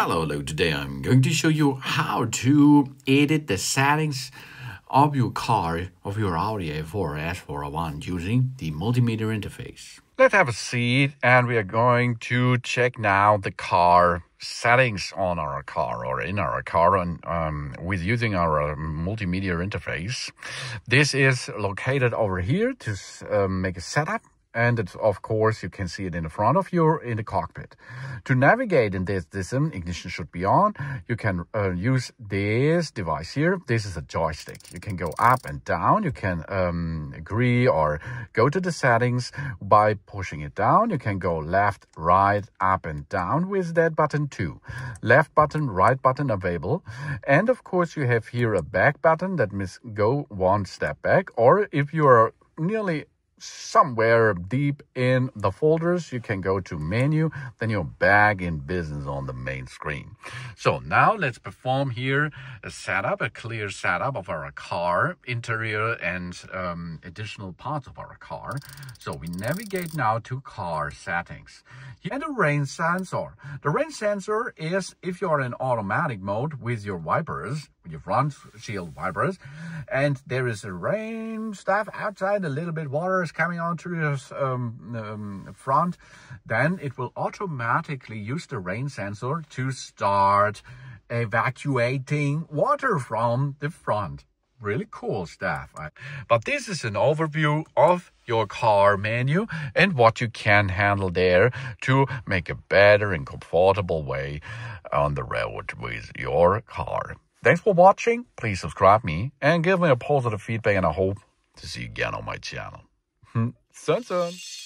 Hello, today I'm going to show you how to edit the settings of your car, of your Audi A4 S401 using the multimedia interface. Let's have a seat and we are going to check now the car settings on our car or in our car and with using our multimedia interface. This is located over here to make a setup. And it's, of course, you can see it in the front of you in the cockpit. To navigate in this ignition should be on. You can use this device here. This is a joystick. You can go up and down. You can agree or go to the settings by pushing it down. You can go left, right, up and down with that button too. Left button, right button available. And of course, you have here a back button that means go one step back. Or if you are nearly somewhere deep in the folders, you can go to menu, then you're back in business on the main screen. So now let's perform here a clear setup of our car, interior and additional parts of our car. So we navigate now to car settings. And the rain sensor. The rain sensor is if you're in automatic mode with your wipers, your front shield wipers, and there is a rain stuff outside, a little bit water is coming onto your front, then it will automatically use the rain sensor to start evacuating water from the front. Really cool stuff. But this is an overview of your car menu and what you can handle there to make a better and comfortable way on the road with your car. Thanks for watching. Please subscribe me and give me a positive feedback, and I hope to see you again on my channel. Soon.